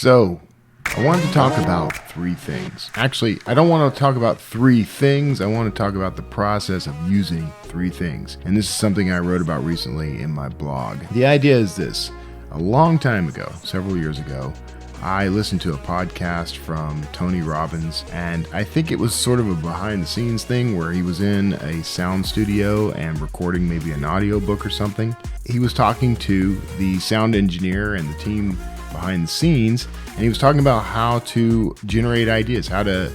So, I wanted to talk about three things. Actually, I don't want to talk about three things. I want to talk about the process of using three things. And this is something I wrote about recently in my blog. The idea is this. A long time ago, several years ago, I listened to a podcast from Tony Robbins, and I think it was sort of a behind-the-scenes thing where he was in a sound studio and recording maybe an audiobook or something. He was talking to the sound engineer and the team behind the scenes, and he was talking about how to generate ideas, how to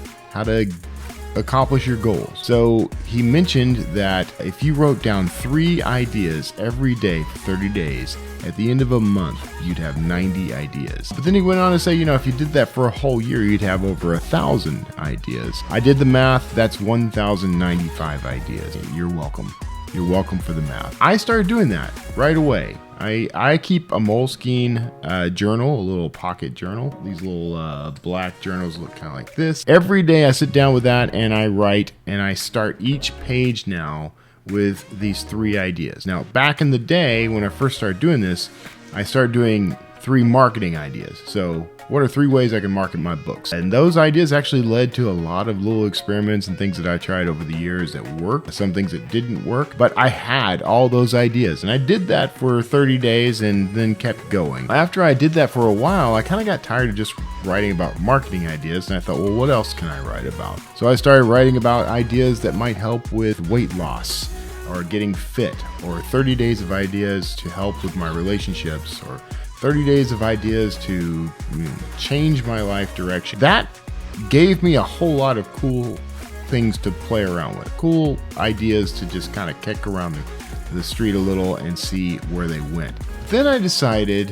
accomplish your goals. So he mentioned that if you wrote down 3 ideas every day for 30 days, at the end of a month, you'd have 90 ideas. But then he went on to say, if you did that for a whole year, you'd have over 1,000 ideas. I did the math. That's 1,095 ideas. You're welcome. You're welcome for the math. I started doing that right away. I keep a Moleskine journal, a little pocket journal. These little black journals look kind of like this. Every day I sit down with that and I write, and I start each page now with these 3 ideas. Now, back in the day when I first started doing this, I started doing 3 marketing ideas. So what are 3 ways I can market my books? And those ideas actually led to a lot of little experiments and things that I tried over the years that worked, some things that didn't work, but I had all those ideas. And I did that for 30 days and then kept going. After I did that for a while, I kind of got tired of just writing about marketing ideas, and I thought, well, what else can I write about? So I started writing about ideas that might help with weight loss, or getting fit, or 30 days of ideas to help with my relationships, or 30 days of ideas to change my life direction. That gave me a whole lot of cool things to play around with, cool ideas to just kind of kick around the street a little and see where they went. Then I decided,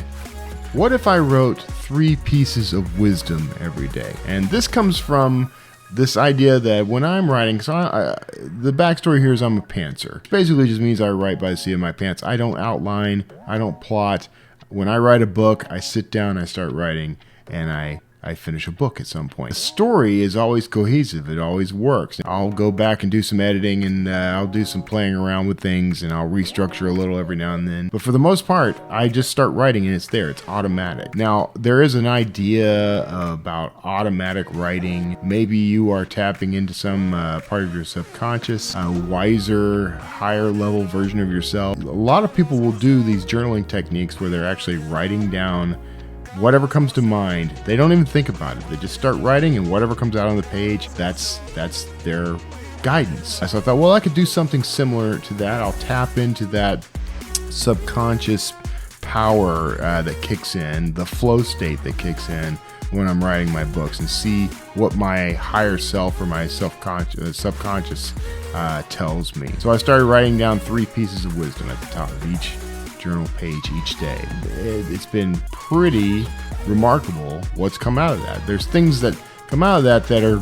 what if I wrote 3 pieces of wisdom every day? And this comes from this idea that when I'm writing, the backstory here is I'm a pantser. It basically just means I write by the seat of my pants. I don't outline, I don't plot. When I write a book, I sit down, I start writing, and I finish a book at some point. The story is always cohesive. It always works. I'll go back and do some editing, and I'll do some playing around with things, and I'll restructure a little every now and then. But for the most part, I just start writing, and it's there. It's automatic. Now, there is an idea about automatic writing. Maybe you are tapping into some part of your subconscious, a wiser, higher level version of yourself. A lot of people will do these journaling techniques where they're actually writing down whatever comes to mind. They don't even think about it. They just start writing, and whatever comes out on the page, that's their guidance. So I thought, well, I could do something similar to that. I'll tap into that subconscious power that kicks in, the flow state that kicks in when I'm writing my books, and see what my higher self or my subconscious tells me. So I started writing down 3 pieces of wisdom at the top of each journal page each day. It's been pretty remarkable what's come out of that. There's things that come out of that are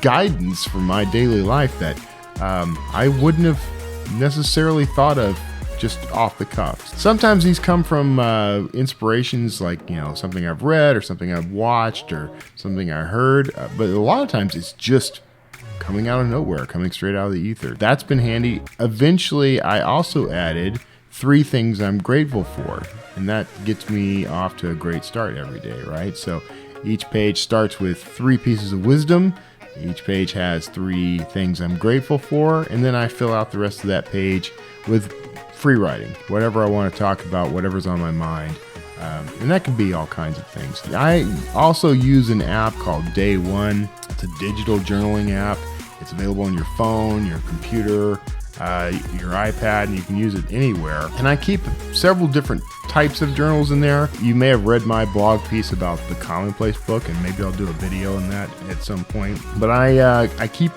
guidance for my daily life that I wouldn't have necessarily thought of just off the cuff. Sometimes these come from inspirations like, something I've read or something I've watched or something I heard, but a lot of times it's just coming out of nowhere, coming straight out of the ether. That's been handy. Eventually, I also added 3 things I'm grateful for, and that gets me off to a great start every day, right? So each page starts with 3 pieces of wisdom. Each page has 3 things I'm grateful for, and then I fill out the rest of that page with free writing, whatever I want to talk about, whatever's on my mind. And that can be all kinds of things. I also use an app called Day One. It's a digital journaling app. It's available on your phone, your computer, your iPad, and you can use it anywhere. And I keep several different types of journals in there. You may have read my blog piece about the Commonplace book, and maybe I'll do a video on that at some point. But I keep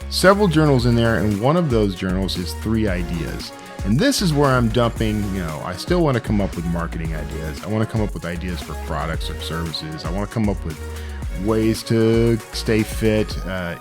several journals in there, and one of those journals is 3 ideas. And this is where I'm dumping, I still want to come up with marketing ideas. I want to come up with ideas for products or services. I want to come up with ways to stay fit,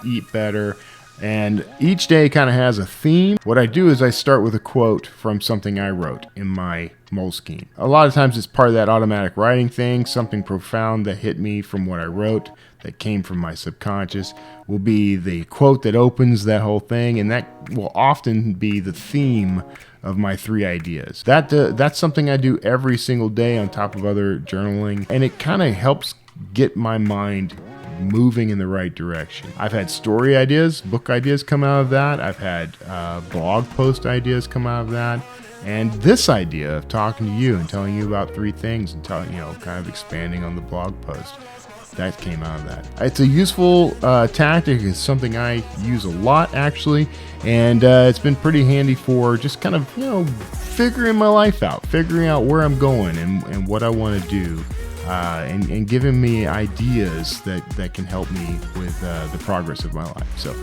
eat better. And each day kind of has a theme. What I do is I start with a quote from something I wrote in my Moleskine. A lot of times it's part of that automatic writing thing, something profound that hit me from what I wrote that came from my subconscious will be the quote that opens that whole thing, and that will often be the theme of my 3 ideas. That's something I do every single day on top of other journaling, and it kind of helps get my mind moving in the right direction. I've had story ideas, book ideas come out of that. I've had blog post ideas come out of that. And this idea of talking to you and telling you about 3 things and telling, kind of expanding on the blog post, that came out of that. It's a useful tactic. It's something I use a lot, actually, and it's been pretty handy for just kind of, figuring my life out, figuring out where I'm going and what I want to do, and giving me ideas that can help me with the progress of my life. So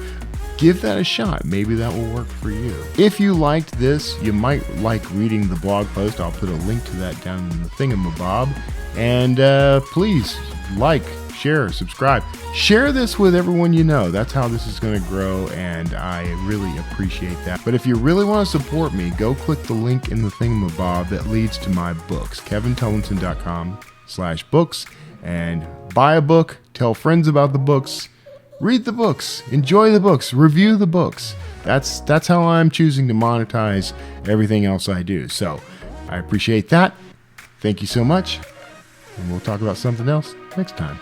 give that a shot. Maybe that will work for you. If you liked this, you might like reading the blog post. I'll put a link to that down in the thingamabob. And please like, share, subscribe. Share this with everyone you know. That's how this is going to grow, and I really appreciate that. But if you really want to support me, go click the link in the thingamabob that leads to my books, kevintomlinson.com/books, and buy a book, tell friends about the books, read the books, enjoy the books, review the books. That's how I'm choosing to monetize everything else I do. So I appreciate that. Thank you so much, and we'll talk about something else next time.